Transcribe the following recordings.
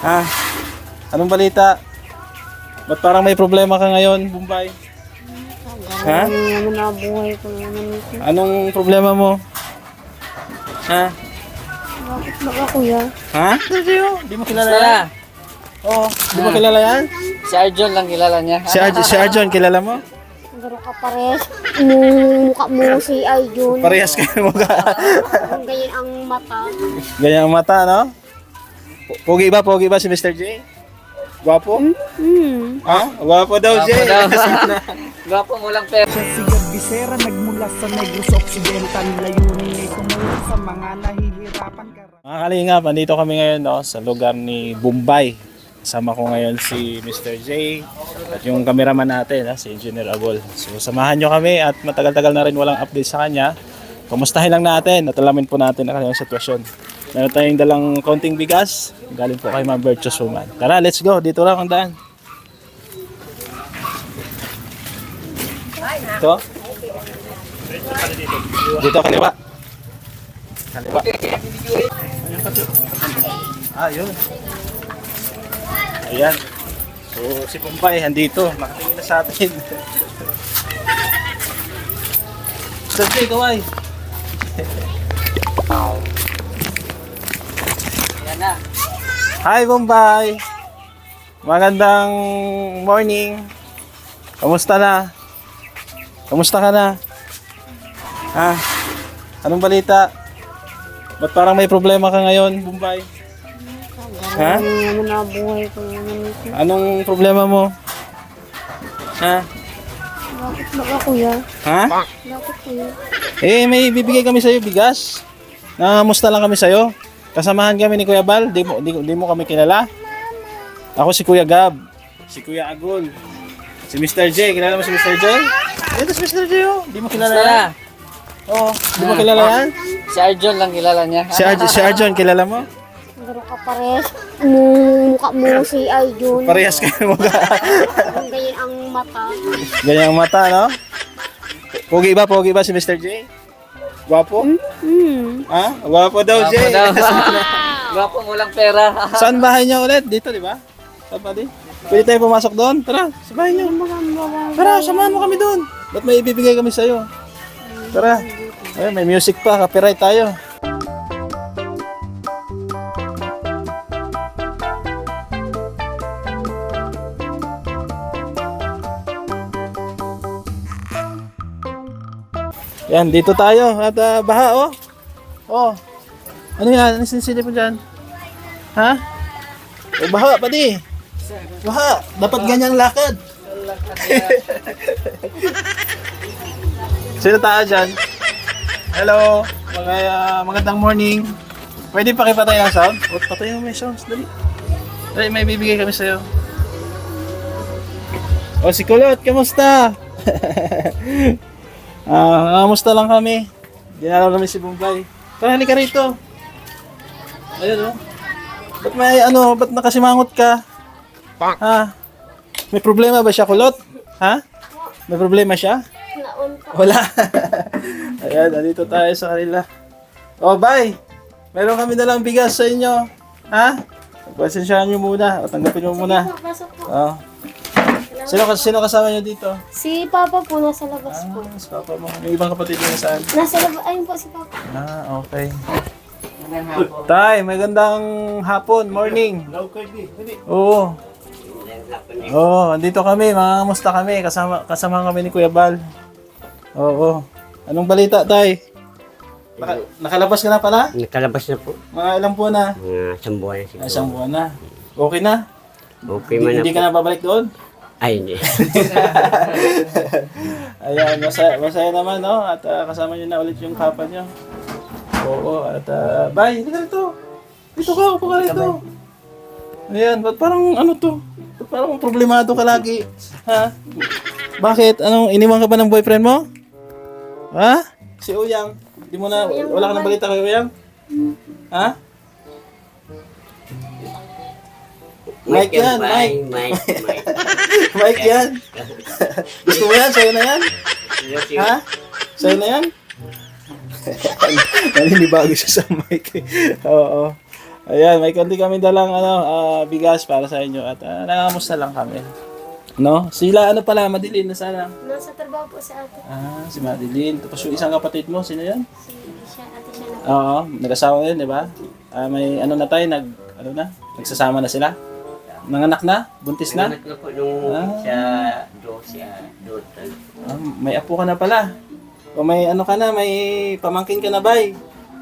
Ha? Anong balita? Ba't parang may problema ka ngayon, Bombay? Ha? Ano na buhay ko naman ito. Anong problema mo? Ha? Bakit ba kuya? Ha? Di mo kilala yan? Oo. Di mo kilala yan? Si Arjon lang kilala niya. Si Arjon, kilala mo? Garo ka pares. Mukha mo si Ayun. Parehas kayo mukha. Ang ganyan ang mata. Ganyan ang mata, no? Pogi ba? Pogi ba si Mr. J? Gwapo? Ha? Gwapo daw, J. Gwapo mo lang pero. Siya si Bisera nagmula sa Negros Occidental, layunin ay tumulong sa mga nahihirapan. Mga kalingap, andito kami ngayon no, sa lugar ni Bombay. Kasama ko ngayon si Mr. J at yung cameraman natin, si Engineer Agol. So samahan nyo kami at matagal-tagal na rin walang update sa kanya. Kumustahin lang natin at alamin po natin ang kanyang sitwasyon. Meron tayong dalang konting bigas. Galing po kay Ma'am Virtuous Woman. Tara, let's go. Dito lang ang daan. Ito? Dito, kaliwa. Kaliwa. Yun. Ayan. So, si Bombay, andito. Nakatingin na sa atin. Sante, kaway. Yan na. Hi, Bombay. Magandang morning. Kamusta na? Kamusta ka na? Ha? Anong balita? Ba't parang may problema ka ngayon, Bombay? Ha? Ano na buhay ko naman ito. Anong problema mo? Ha? Bakit ba kuya? Ha? Bakit kuya? May bibigay kami sa'yo bigas. Nangamusta lang kami sa'yo. Kasamahan kami ni Kuya Bal. Di mo kami kilala. Ako si Kuya Gab. Si Kuya Agol. Si Mr. J. Kilala mo si Mr. J? Ito si Mr. J, oh. Di mo kilala yan? Oo. Di mo kilala yan? Si Arjon lang kilala niya. Si Arjon, kilala mo? Garo ka pares. Mukha mo si Ayun. Parehas kayo mukha. Ang ganyan ang mata. Ganyan ang mata, no? Pogi ba? Pogi ba si Mr. J? Gwapo? Ha? Gwapo daw, J. Gwapo mo lang pera. Saan bahay niya ulit? Dito, di ba? Saan ba di? Pwede tayo pumasok doon? Tara, sa bahay niyo. Tara, samahan mo kami doon. Ba't may ibibigay kami sa'yo? Tara. Ay, may music pa. Copyright tayo. Yan, dito tayo. At baha, oh. Oh. Ano yan? Ano sinisili mo dyan? Ha? Oh, baha, pati. Baha. Dapat ganyang lakad. Sino tayo dyan? Hello. Magandang morning. Pwede pakipatay ng sound? O, patay mo may sounds. Dali. Dali, may bibigay kami sa'yo. O, si Kulot. Kamusta? Kamusta lang kami. Dinalaw namin si Bombay. Tara, halika rito. Ayun, oh. Ba't nakasimangot ka? Ha? May problema ba siya, Kulot? Ha? May problema siya? Wala. Ayan, nandito tayo sa kanila. Oh, bye! Meron kami dalang bigas sa inyo. Ha? Pasensyahan nyo muna. O, tanggapin mo muna. Oh. Sino kasama nyo dito? Si Papa po nasa labas po. Si Papa mo. May ibang kapatid mo saan? Nasa labas. Ayun po si Papa. Okay. Tay, magandang hapon, morning. Oo. Andito kami, musta kami, kasama kami ni Kuya Bal. Oo. Anong balita, Tay? Nakalabas ka na pala? Nakalabas na po. Mga ilang buwan na? Isang buwan na siguro. Isang buwan na. Okay na? Okay man na Hindi po. ka na babalik doon? Ay, hindi. Ayan, masaya naman, no? At kasama nyo na ulit yung kapa nyo. Oo, at bye, hindi ka rito. Dito ka, upo ka rito. Ayan, ba't parang ano to? Ba't parang problemado ka lagi? Ha? Bakit? Iniwan ka ba ng boyfriend mo? Ha? Si Uyang. Wala ka nang balita kay Uyang? Ha? Mike yan, Mike. Mike yan. Gusto mo yan? Sa'yo na yan? Ha? Sa'yo na yan? Naninibago siya sa Mike. Oo. Ayan, may konti kami dalang bigas para sa inyo at nangangamusta lang kami. No? Sila ano pala, Madeline na sana. Nasa trabaho po sa ate. Si Madeline. Tapos yung isang kapatid mo, sino yan? Si siya, ate siya na. Oo, nag-asawa din, di ba? May ano na tayo, nagsasama na sila? Nanganak na? Buntis na? Nanganak na po nung sa 12, May apo ka na pala. O may ano ka na, may pamangkin ka na, bay.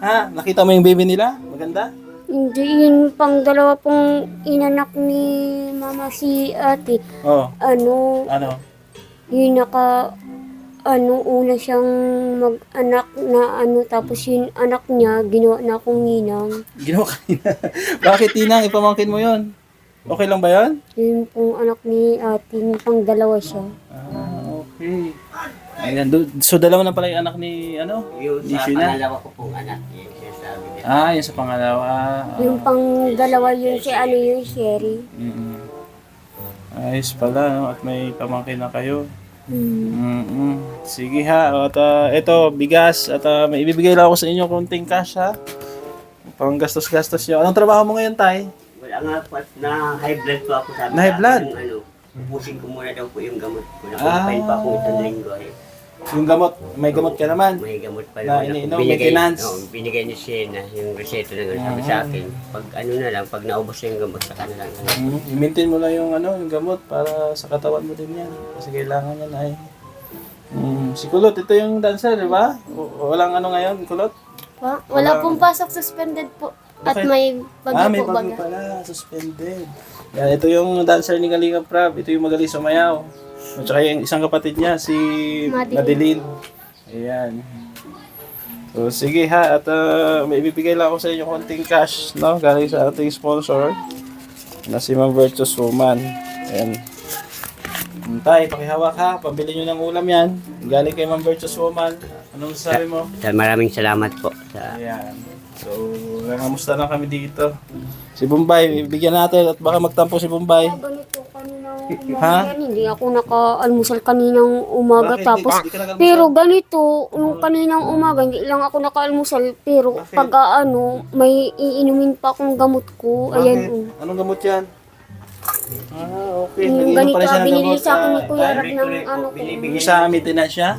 Ha? Nakita mo yung baby nila? Maganda? Hindi, yun pang dalawa pong inanak ni mama si ate. Oo. Ano, yun una siyang mag-anak na tapos yung anak niya, ginawa na akong ninang. Ginawa ka nina. Bakit tinang? Ipamangkin mo yon? Okay lang ba yon? Yun pong anak ni ate, yung pang dalawa siya. Okay. Ayan, so dalawa na pala yung anak ni Yung ni sa Sheena? pangalawa ko pong anak, yung sinasabi niya. Yun sa pangalawa. Yung pang dalawa yun si yung Sherry. Mm-mm. Ayos pala, no? At may pamangkin na kayo. Sige ha, at ito, bigas, at may ibibigay lang ako sa inyo konting cash ha. Pang gastos-gastos nyo. Anong trabaho mo ngayon, Tay? Wala nga po, na high blood po ako sabi Na high blood? Yung pusin ko muna daw po yung gamot ko. Nakumpain pa ako isang linggo eh. Yung gamot, may gamot ka naman. May gamot pa Na naman iniinom, ako. maintenance. Binigay ni Sheena yung reseta na sabi sa akin. Pag na lang, pag naubos yung gamot, saka na lang. I-maintain mo lang yung yung gamot para sa katawan mo din yan. Kasi kailangan yan ay. Si Kulot, ito yung dancer, di ba? Walang ngayon, Kulot? Wala pong pasok, suspended po. At Bakit? may bagyo May po bagyo baga. pala, suspended. Yan, ito yung dancer ni Kalinga Prab. Ito yung magaling sumayaw. At saka yung isang kapatid niya, si Madeline. Ayan. So, sige ha. At may ibibigay lang ako sa inyo konting cash, no? Galing sa ating sponsor na si Ma'am Virtuous Woman. Ayan. Tay, pakihawak ha. Pambili nyo ng ulam yan. Galing kay Ma'am Virtuous Woman. Anong sabi mo? Maraming salamat po. Ayan. So, nangamusta lang kami dito. Si Bombay, bigyan natin at baka magtampo si Bombay. Ganito kaninang Ha? umaga yan, hindi ako naka-almusal kaninang umaga. Bakit? Tapos, Di ka nag-almusal? pero ganito, yung kaninang umaga, hindi lang ako naka-almusal. Pero Bakit? pag may iinumin pa akong gamot ko. Ayan, Bakit? Anong gamot yan? Okay. Yung Nag-inom ganito, pala siya ng binili gamot. sa akin ni Kuya Rab ng ko. Yung sa maintenance siya?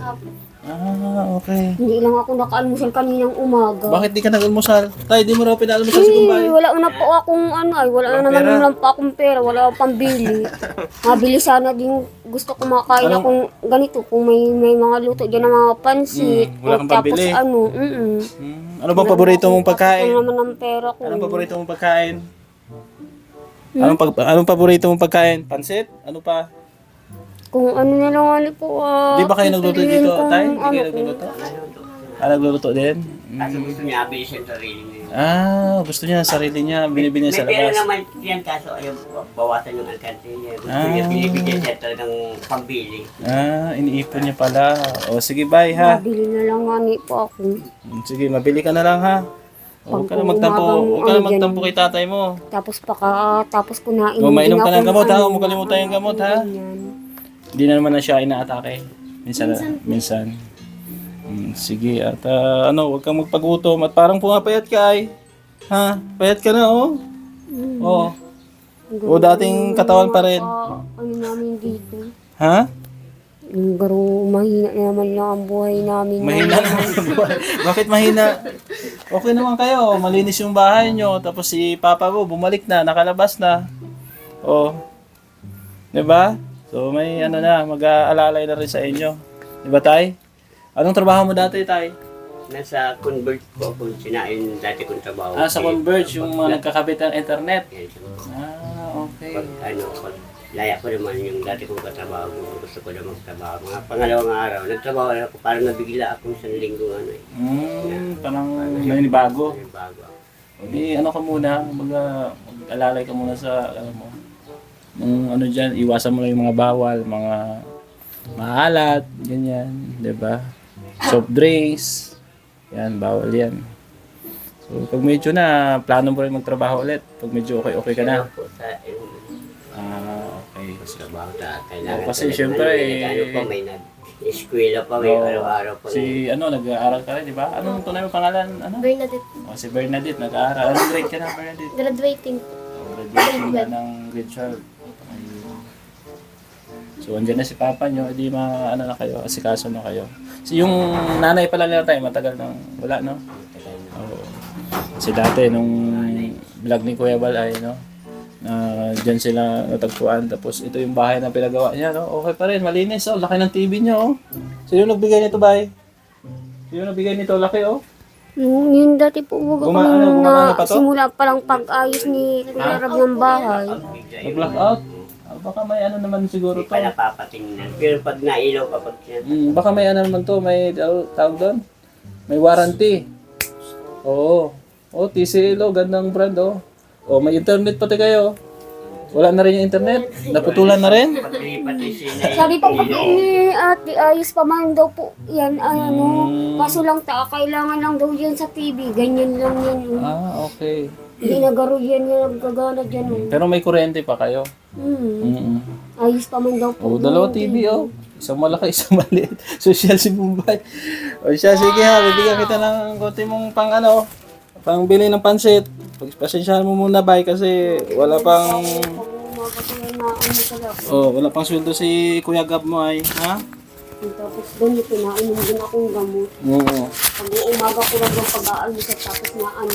Okay. Hindi lang ako naka-almusal kaninang umaga. Bakit di ka nag-almusal? Tay, di mo raw pinaalmusal si Bombay. Wala na po akong wala na naman pera? lang pa akong pera, wala akong pambili. Mabili sana din gusto ko makain Anong- akong ganito, kung may mga luto diyan ng mga pansit. wala kang Tapos pambili? Ano bang paborito mong pagkain? Ano naman ang pera ko. Anong paborito mong pagkain? Anong paborito mong pagkain? Pansit? Ano pa? Kung ano na lang po. Di ba kayo nagluto pipiliin dito, kong Tay? Di kayo ko. nagluluto? Nagluluto din? Kasi gusto niya abilis yung sarili niya. Gusto niya ng sarili niya, binibili niya sa May pera labas. naman yan kaso ayaw bawasan yung alkante niya. Gusto niya binibigyan siya talagang pambili. Iniipon niya pala. O sige, bye ha. Mabili na lang nga po ako. Sige, mabili ka na lang ha. Huwag ka na magtampo, huwag ka na magtampo kay tatay mo. Tapos kunain. Mainom ka ng gamot ha, huwag mo kalimutan yung gamot ha. Yan. Hindi na naman na siya inaatake. Minsan. Sige, at huwag kang magpagutom. At parang pumapayat ka ay. Ha? Payat ka na, oh. Oo. O dating katawan pa rin. Ano namin dito. Ha? Yung garo, mahina naman lang ang buhay namin. Mahina na ang buhay. Bakit mahina? Okay naman kayo. Malinis yung bahay nyo. Tapos si papa mo, bumalik na, nakalabas na. Oh. Diba? So may mag-aalalay na rin sa inyo. Diba, Tay? Anong trabaho mo dati, Tay? Nasa Convert po ako sinain dati kong trabaho. Sa Converge, yung mga nagkakabit ng internet. Yes. Okay. Pag laya ko naman yung dati kong katrabaho, gusto ko na magtrabaho. Mga pangalawang araw, nagtrabaho ako, parang nabigla akong isang linggo Parang nanibago. bago. Di ka muna, mag-alalay ka muna sa, dyan, iwasan mo lang yung mga bawal, mga maalat, ganyan, di ba? Soft drinks, yan, bawal yan. So, pag medyo na, plano mo rin magtrabaho ulit, pag medyo okay ka na. Okay. Trabaho na, kailangan. Kasi syempre, may eskwela pa, may araw-araw pa. nag-aaral ka rin, di ba? Anong tunay mo pangalan? Bernadette. Si Bernadette nag-aaral. Anong grade ka na, Bernadette? Graduating. Graduating na ng grade 12. Ayun. So, andyan na si Papa nyo. Hindi ano na kayo, asikaso na kayo. So, yung nanay pala nila tayo, matagal nang wala, no? Oo. Kasi dati, nung vlog ni Kuya Bal ay, no? Diyan sila natagpuan. Tapos, ito yung bahay na pinagawa niya, no? Okay pa rin, malinis, oh. Laki ng TV niya, oh. Sino nagbigay nito, bay? Sino nagbigay nito? Laki, oh. Yun dati po, wag ako gumagana pa to? simula palang pag-ayos ni Kuya Rab ng bahay. Nag-blackout? Baka may ano naman siguro Hindi to. pa napapatingnan. Pero pag nailaw kapag siya, Baka may ano naman to, may tawag doon. May warranty. Oo. Oh, TCL, gandang brand, oh. Oh, may internet pati kayo. Wala na rin yung internet? Naputulan na rin? paglipat ni Sinay. Sabi pa ni ate, ayos pa man daw po yan, ano. Kaso lang kailangan lang daw yan sa TV. Ganyan lang yan. Okay. Ginagaro yan yung nagkagana dyan. Pero may kuryente pa kayo. Ayos pa man daw po. Oh, dalawa TV, oh. Isang malaki, isang maliit. Social si Bombay. O siya, sige ha, bibigyan kita ng konti mong pang bili ng pansit. Pagpasensyahan mo muna, bay, kasi wala pang wala pang sweldo si Kuya Gab mo ay, ha? Tapos doon pinainom din akong gamot. Oo. Pag umaga ko lang yung pag-aalmusat tapos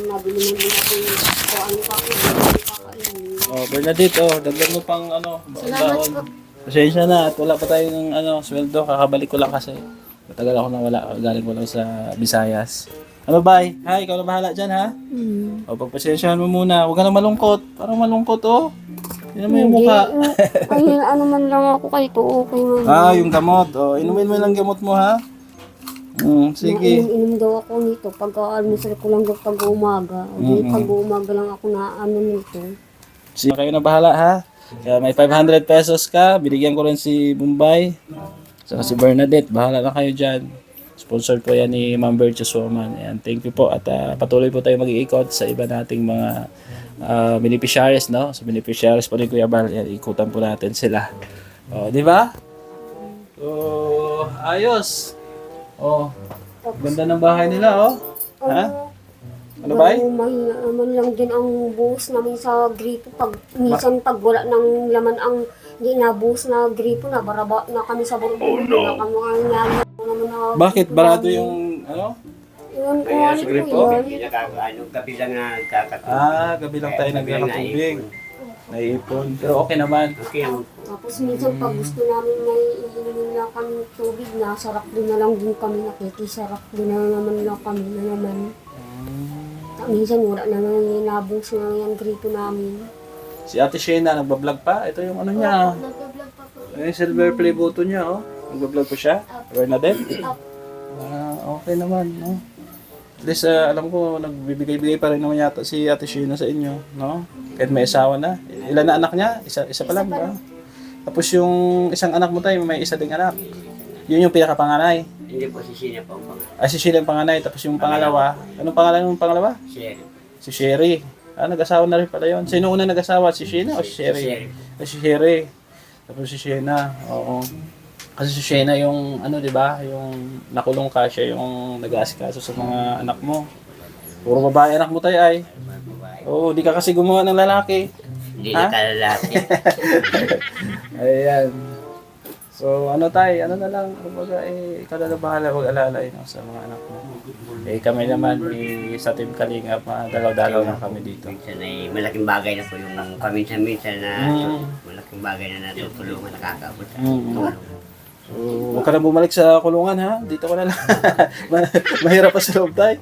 nabili mo din ako yung kakainin. Oh, Bernadette, oh, dagdag mo pang Salamat po. Pasensya na at wala pa tayong sweldo, kakabalik ko lang kasi. Matagal ako nawala, galing ko lang sa Visayas. Ano bay? Ha, ikaw na bahala dyan, ha? O, pagpasensyahan mo muna. Huwag ka na malungkot. Parang malungkot, oh. Yan mo yung mukha. Ay, ano man lang ako kahit okay man. Yung gamot. O, inumin mo lang gamot mo, ha? Sige. Inom daw ako nito. Pag-almusal ko lang daw pag-umaga. Pag-umaga lang ako na nito. Sige, kayo na bahala, ha? Kaya may 500 pesos ka. Binigyan ko rin si Bombay. Saka si Bernadette. Bahala na kayo dyan. Sponsor po yan ni Ma'am Virtuous Woman. Ayan, thank you po. At patuloy po tayo mag-iikot sa iba nating mga beneficiaries, no? Sa beneficiaries po ni Kuya Bal. Ayan, ikutan po natin sila. O, di ba? So, ayos. O, ganda ng bahay nila, oh. Ha? Ano ba? Mahina naman lang din ang buhos namin sa gripo. Minsan pag wala ng laman ang hindi nabuhos na gripo, na baraba na kami sa burbulo. Na kami naman na... Bakit? Barado yung, Yun po, Kaya ano sa po gripo, yun? hindi gabi lang na nagkakatulog. Gabi lang tayo nagkaroon ng tubig. Naiipon. Pero okay naman. Okay, Tapos minsan pag gusto namin may iinumin lang kami tubig, nasarak din na lang din kami, nakikisarak din na naman lang kami na naman. Minsan wala naman nabuhos na yung gripo namin. Si Ate Shena, nagbablog pa. Ito yung ano niya. Nagbablog pa po. Yung silver play button niya, oh. Nagbablog pa siya. Bernadette. Okay naman, no? At least, alam ko, nagbibigay-bigay pa rin naman yata si Ate Shena sa inyo, no? Kahit may asawa na. Ilan na anak niya? Isa pa lang, ba? Tapos yung isang anak mo tayo, may isa ding anak. Yun yung pinakapanganay. hindi po si Sina po ang pangalan. Si Sheila yung panganay. Tapos yung pangalawa. Anong pangalan ng pangalawa? Sherry. Si Sherry. Nag-asawa na rin pala yun. Sino una nag-asawa? Si Sheena o si Sherry? Sherry. Si Sherry. Tapos si Sheena. Oo. Kasi si Sheena yung, di ba? Yung nakulong ka, siya yung nag-aasikaso sa mga anak mo. Puro babae anak mo tayo ay. Oo, di ka kasi gumawa ng lalaki. Hindi na kalalaki. Ayan. So, tayo, na lang, kumbaga, ikaw na bahala mag-alalay sa mga anak mo. Kami naman, sa Team Kalingap, dalaw-dalaw na kami dito. Minsan ay malaking bagay na po yung paminsan-minsan na malaking bagay na natutulungan, nakakaabot sa tulong. So, huwag ka na bumalik sa kulungan, ha? Dito ko na lang. Mahirap pa sa loob tayo.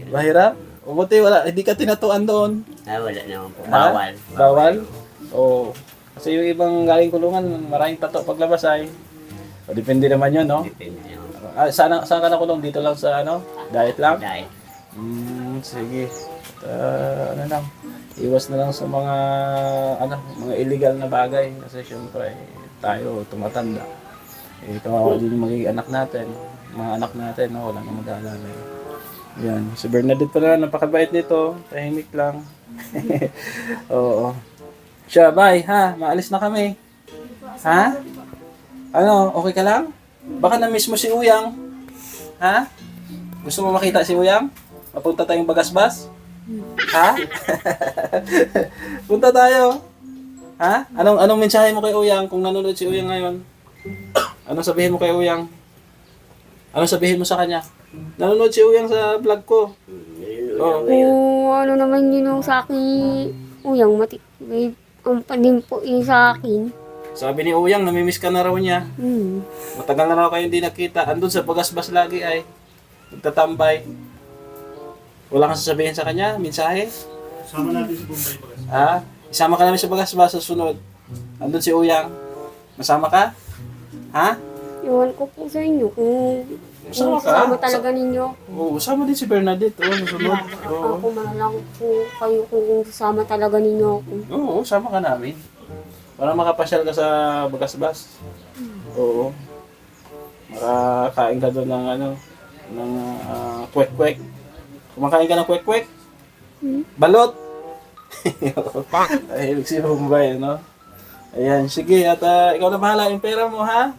Mahirap? O buti, hindi ka tinatuan doon. Wala naman po. Ha? Bawal. Bawal? Oo. Kasi yung ibang galing kulungan, maraming tato paglabas ay. O, depende naman yun, no? Depende naman. Saan ka nakulong? Dito lang sa diet lang? Dahil. Sige. At, lang. Iwas na lang sa mga, mga illegal na bagay. Kasi syempre, tayo, tumatanda. Kawawa din yung magiging anak natin. Mga anak natin, wala nang mag-aalala. Yan. Si Bernadette pala, napakabait nito. Tahimik lang. Oo. Siya, bye, ha? Maalis na kami. Ha? Okay ka lang? Baka na-miss mo si Uyang. Ha? Gusto mo makita si Uyang? Mapunta tayong Bagasbas? Ha? Punta tayo. Ha? Anong mensahe mo kay Uyang kung nanonood si Uyang ngayon? Anong sabihin mo kay Uyang? Anong sabihin mo sa kanya? Nanonood si Uyang sa vlog ko. Oh. Kung ano naman yun yung sa akin, uyang may pa din po yun sa akin. Sabi ni Uyang, namimiss ka na raw niya. Hmm. Matagal na raw kayo hindi nakita. Andun sa Bagasbas lagi ay nagtatambay. Wala kang sasabihin sa kanya? Mensahe? Sama natin si Bombay pa kasi. Ha? Isama ka namin sa Bagasbas sa sunod. Andun si Uyang. Masama ka? Ha? Iwan ko po sa inyo kung Sama ka? sama talaga ninyo. Oo, sama din si Bernadette. Oo, sa sunod. Oo. Ako malalang po kayo kung sasama talaga ninyo ako. Oo, sama ka namin. Para makapasyal ka sa Bagasbas. Oo. Makakain ka doon ng ano, ng kwek-kwek. Kumakain ka ng kwek-kwek? Balot! Ay, ibig si Bombay, no? Ayan, sige. At ikaw na bahala yung pera mo, ha?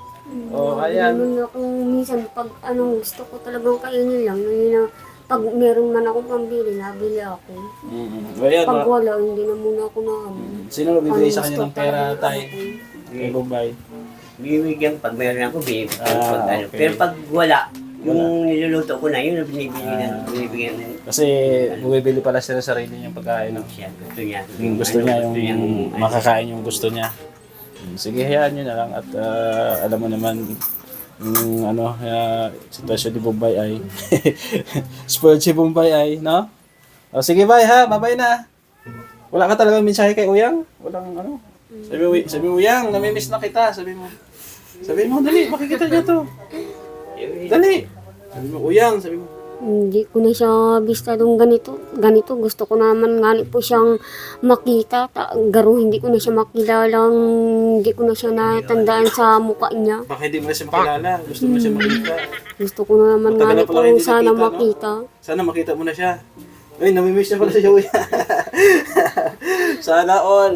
Oo, ayan. Ganun ako minsan pag gusto ko talagang kainin lang. Yun na, pag meron man akong pambili, nabili ako. Ayan, Pag wala, hindi na muna ako na sino bibigay sa kanya ng pera, tay? Kay Bombay. Bibigyan pag mayroon ako, bibigyan pag ano. Okay. Pero pag wala, yung niluluto ko na, yun ang binibigyan na Kasi bumibili pala sila sa sarili niyang pagkain, no? siya. Gusto niya. Yung gusto niya, yung makakain yung gusto niya. Sige, hayaan nyo na lang at alam mo naman yung ano, sitwasyon ni Bombay ay spoiled si Bombay ay, no? O sige, bye ha, bye na. Wala ka talagang mensahe kay Uyang? Walang ano? Sabi mo, Uyang, namimiss na kita, sabi mo. Sabi mo, dali, makikita niya to. Dali. Sabi mo, Uyang, sabi mo. Hindi ko na siya bista nung ganito. Gusto ko naman nga po siyang makita. Garo hindi ko na siya makilalang, hindi ko na siya natandaan sa mukha niya. Baka hindi mo na siya makilala, gusto mo siya makita. Gusto ko na naman Matagal nga na po pala hindi sana nakita, no? makita. Sana makita mo na siya. Uy, namimiss na pala si Uyang. Sana all.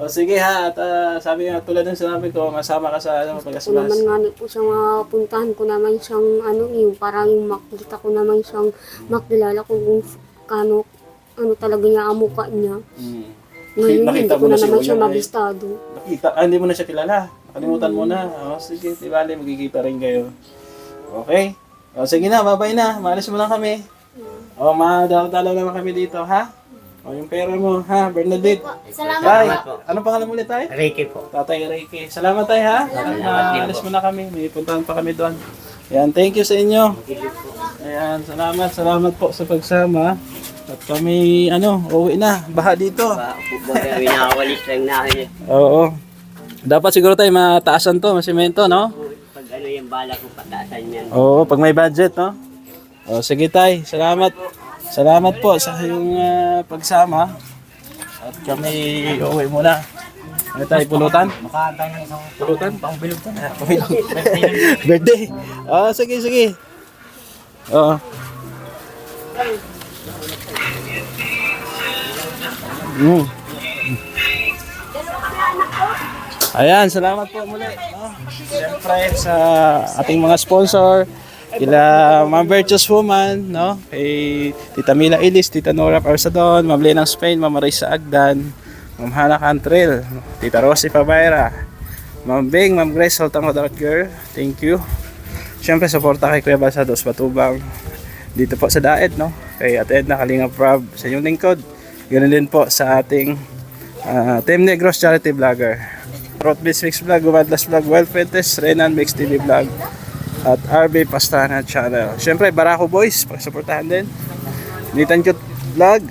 O sige ha, at sabi nga tulad ng sinabi ko, masama ka sa Gusto Bagasbas. naman nga po siyang mapuntahan ko naman siyang yung parang yung makita ko naman siyang makilala ko kung ano talaga niya ang mukha niya. Ngayon hindi Nakita ko mo na na si naman siya Uyang, mabistado. Nakita, hindi mo na siya kilala. Nakalimutan mo na. O sige, tibali, magkikita rin kayo. Okay? O sige na, bye-bye na. Maalis mo lang kami. O, madalaw naman kami dito, ha? O, yung pera mo, ha? Bernadette. Salamat Tay, po. anong pangalan mo ulit, Tay? Reiki po. Tatay Reiki. Salamat, Tay, ha? Maalis mo na kami. May puntahan pa kami doon. Ayan, thank you sa inyo. Ayan, salamat po sa pagsama. At kami, uwi na. Baha dito. Baga, winawalis lang namin. Oo. Dapat siguro tayo mataasan to, masimento, no? Pag ano yung bala ko, pataasan yan. Oo, pag may budget, no? O, sige tay, salamat. Salamat po sa iyong pagsama. At kami uuwi muna. Ano tayo, pulutan? Makakantay ng isang Pulutan? pangbilog to. Birthday. Oh, sige. Oo. Ayan, salamat po muli. No? Siyempre sa ating mga sponsor, kila Ma'am Virtuous Woman, no? Kay Tita Mila Ilis, Tita Nora Carsadon, Ma'am Lenang Spain, Ma'am Marisa Agdan, Ma'am Hana Cantrell, Tita Rosie Pabayra, Ma'am Bing, Ma'am Grace Soltang Hodarot Girl, thank you. Siyempre, suporta kay Kuya Balsa Dos Batubang dito po sa Daed, no? Kay Ate Edna Kalinga Prab sa inyong lingkod. Ganoon din po sa ating Team Negros Charity Vlogger. Rotbis Mix Vlog, Gumadlas Vlog, Wild Fentes, Renan Mix TV Vlog, at RB Pastrana Channel. Siyempre, Barako Boys, pagsuportahan din. Nitan Cute Vlog,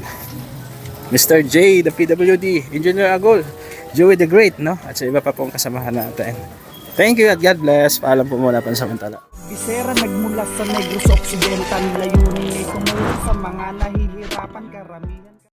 Mr. J, the PWD, Engineer Agol, Joey the Great, no? At sa iba pa pong kasamahan natin. Thank you at God bless. Paalam po muna pansamantala. Isera nagmula sa Negros Occidental, layunin ay tumulong sa mga nahihirapan karamihan.